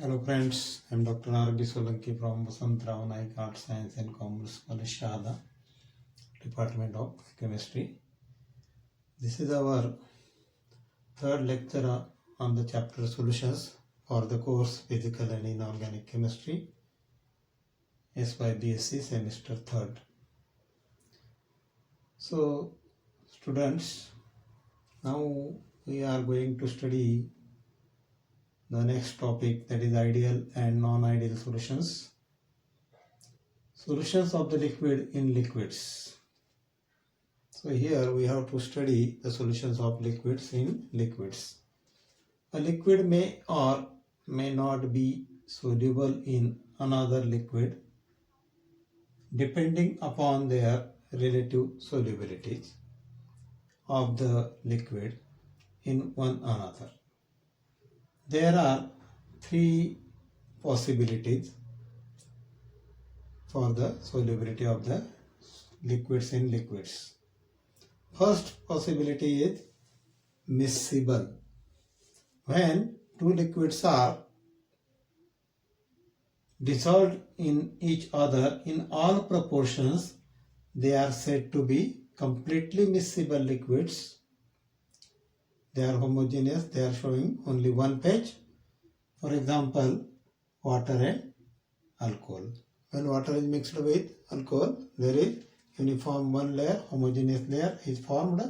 Hello friends, I am Dr. R.B. Solanki from Vasantrao Naik Arts, Science and Commerce College, Shahada, Department of Chemistry. This is our third lecture on the chapter Solutions for the course Physical and Inorganic Chemistry, SYBSc semester 3rd. So students, now we are going to study the next topic, that is ideal and non-ideal solutions. Solutions of the liquid in liquids. So here we have to study the solutions of liquids in liquids. A liquid may or may not be soluble in another liquid depending upon their relative solubilities of the liquid in one another. There are three possibilities for the solubility of the liquids in liquids. First possibility is miscible. When two liquids are dissolved in each other in all proportions, they are said to be completely miscible liquids. They are homogeneous, they are showing only one page. For example, water and alcohol. When water is mixed with alcohol, there is uniform one layer, homogeneous layer is formed.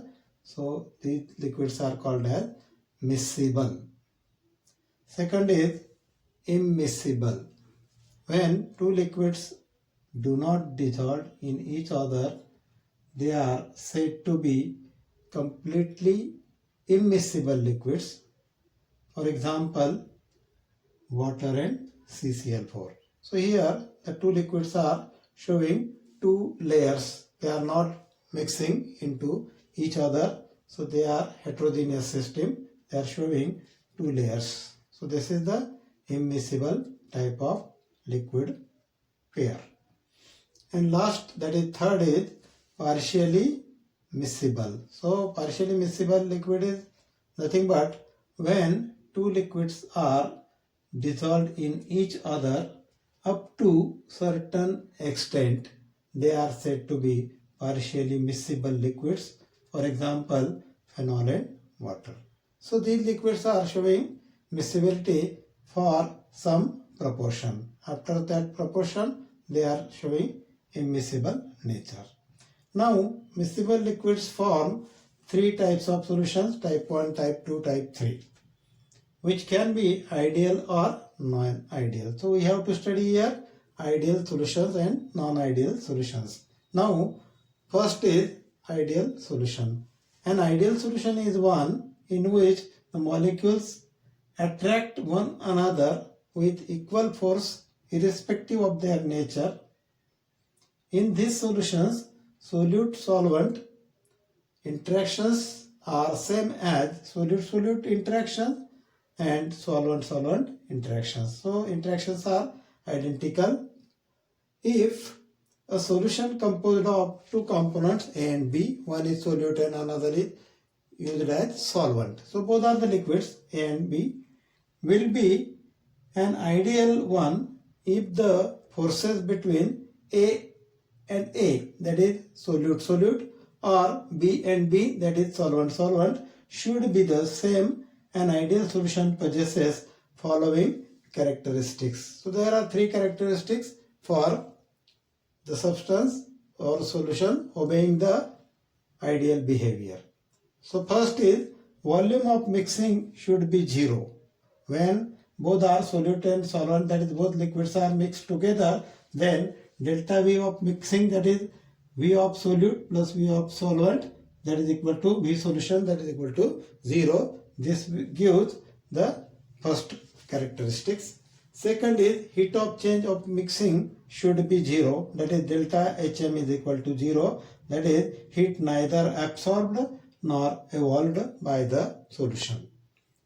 So these liquids are called as miscible. Second is immiscible. When two liquids do not dissolve in each other, they are said to be completely immiscible liquids. For example, water and CCl4. So here the two liquids are showing two layers. They are not mixing into each other. So they are heterogeneous system. They are showing two layers. So this is the immiscible type of liquid pair. And last, that is third, is partially miscible. So partially miscible liquid is nothing but when two liquids are dissolved in each other up to certain extent, they are said to be partially miscible liquids. For example, phenol and water. So these liquids are showing miscibility for some proportion. After that proportion, they are showing immiscible nature. Now, miscible liquids form three types of solutions, type 1, type 2, type 3, which can be ideal or non-ideal. So we have to study here ideal solutions and non-ideal solutions. Now, first is ideal solution. An ideal solution is one in which the molecules attract one another with equal force irrespective of their nature. In these solutions, solute-solvent interactions are same as solute-solute interaction and solvent-solvent interactions. So interactions are identical. If a solution composed of two components A and B, one is solute and another is used as solvent. So both are the liquids A and B, will be an ideal one if the forces between A and A, that is solute-solute, or B and B, that is solvent-solvent, should be the same. An ideal solution possesses following characteristics. So there are three characteristics for the substance or solution obeying the ideal behavior. So first is volume of mixing should be zero. When both are solute and solvent, that is both liquids are mixed together, then delta V of mixing, that is V of solute plus V of solvent, that is equal to V solution, that is equal to 0. This gives the first characteristics. Second is heat of change of mixing should be 0, that is delta Hm is equal to 0, that is heat neither absorbed nor evolved by the solution.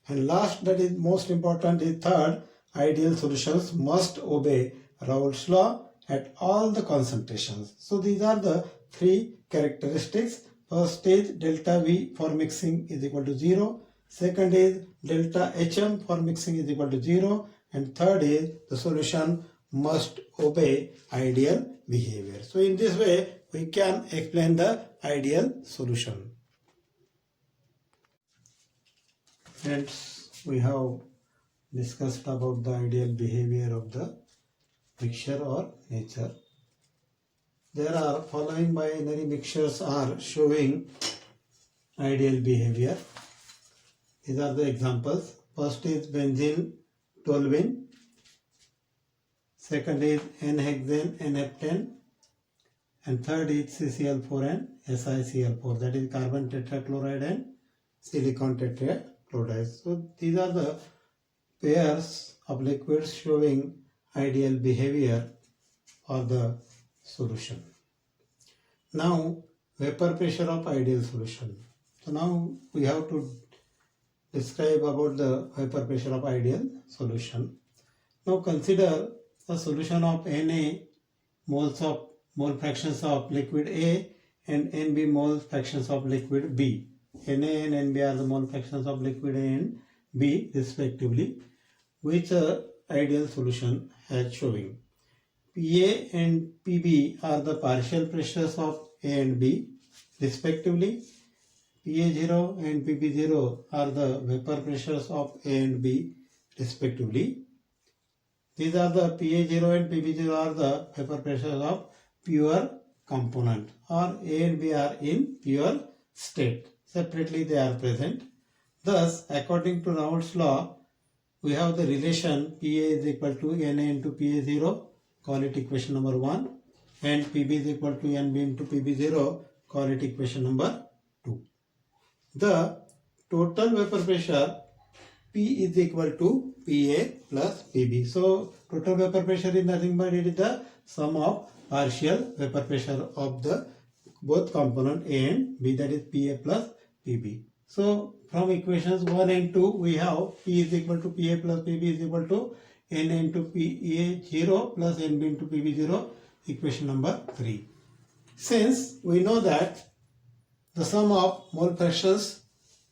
And last, that is most important, is third, ideal solutions must obey Raoult's law at all the concentrations. So these are the three characteristics. First is delta V for mixing is equal to 0. Second is delta Hm for mixing is equal to 0. And third is the solution must obey ideal behavior. So in this way, we can explain the ideal solution. Friends, we have discussed about the ideal behavior of the mixture or nature. There are following binary mixtures are showing ideal behavior. These are the examples. First is benzene, toluene. Second is N-hexane, NF10. And third is CCl4 and SiCl4. That is carbon tetrachloride and silicon tetrachloride. So these are the pairs of liquids showing ideal behavior for the solution. Now vapor pressure of ideal solution. So now we have to describe about the vapor pressure of ideal solution. Now consider a solution of Na mole fractions of liquid A and Nb mole fractions of liquid B. Na and Nb are the mole fractions of liquid A and B respectively, which ideal solution has showing. Pa and Pb are the partial pressures of A and B respectively. Pa0 and Pb0 are the vapor pressures of A and B respectively. These are the Pa0 and Pb0 are the vapor pressures of pure component, or A and B are in pure state. Separately they are present. Thus, according to Raoult's law, we have the relation Pa is equal to Na into Pa0, call it equation number 1, and Pb is equal to Nb into Pb0, call it equation number 2. The total vapor pressure P is equal to Pa plus Pb. So total vapor pressure is nothing but it is the sum of partial vapor pressure of the both component A and B, that is Pa plus Pb. So from equations 1 and 2 we have P is equal to Pa plus Pb is equal to Na into Pa0 plus Nb into Pb0, equation number 3. Since we know that the sum of mole fractions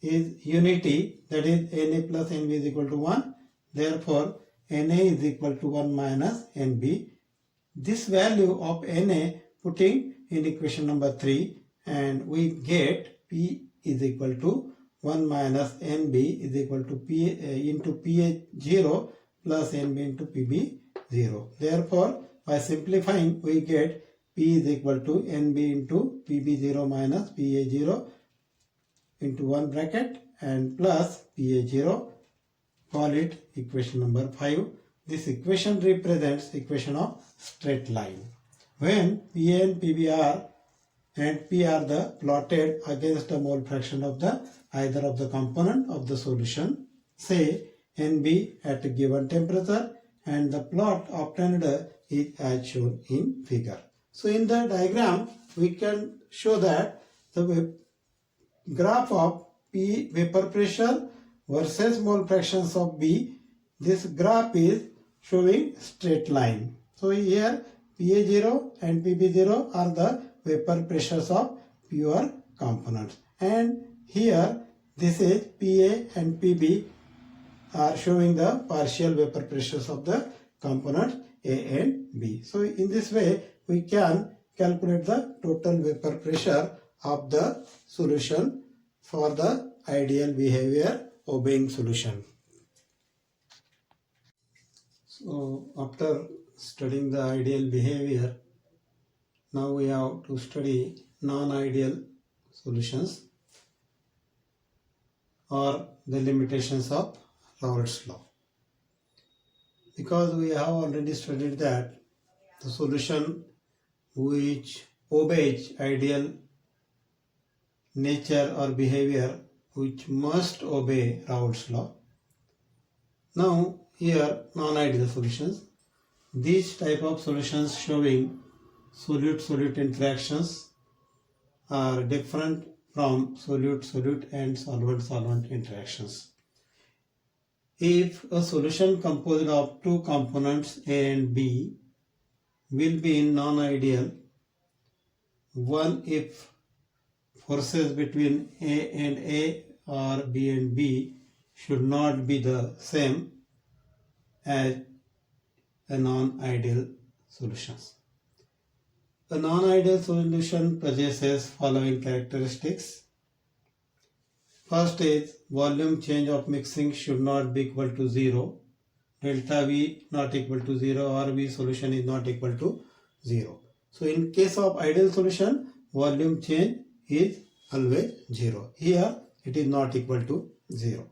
is unity, that is Na plus Nb is equal to 1. Therefore, Na is equal to 1 minus Nb. This value of Na putting in equation number 3, and we get P is equal to 1 minus Nb is equal to P into Pa0 plus Nb into Pb0. Therefore, by simplifying, we get P is equal to Nb into Pb0 minus Pa0 into 1 bracket and plus Pa0, call it equation number 5. This equation represents equation of straight line. When Pa and Pb are and P are the plotted against the mole fraction of the either of the component of the solution, say Nb at a given temperature, and the plot obtained is as shown in figure. So in the diagram we can show that the graph of P vapor pressure versus mole fractions of B, this graph is showing straight line. So here Pa0 and Pb0 are the vapor pressures of pure components, and here this is Pa and Pb are showing the partial vapor pressures of the components A and B. So in this way we can calculate the total vapor pressure of the solution for the ideal behavior obeying solution. So after studying the ideal behavior, now we have to study non-ideal solutions or the limitations of Raoult's law. Because we have already studied that the solution which obeys ideal nature or behavior which must obey Raoult's law. Now here non-ideal solutions. These type of solutions showing solute-solute interactions are different from solute-solute and solvent-solvent interactions. If a solution composed of two components A and B will be in non-ideal, one if forces between A and A or B and B should not be the same, as a non-ideal solutions. A non-ideal solution possesses following characteristics. First is volume change of mixing should not be equal to 0. Delta V not equal to 0 or V solution is not equal to 0. So in case of ideal solution, volume change is always 0. Here it is not equal to 0.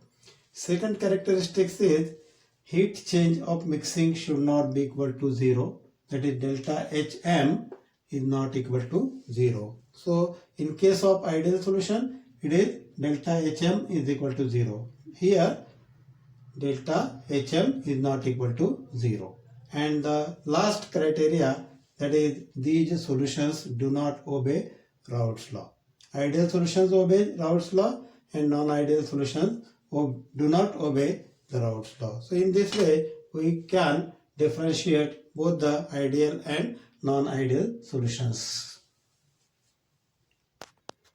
Second characteristic is heat change of mixing should not be equal to 0. That is delta Hm is not equal to 0. So in case of ideal solution, it is delta Hm is equal to 0. Here delta Hm is not equal to 0. And the last criteria, that is these solutions do not obey Raoult's law. Ideal solutions obey Raoult's law and non-ideal solutions do not obey the Raoult's law. So in this way we can differentiate both the ideal and non-ideal solutions.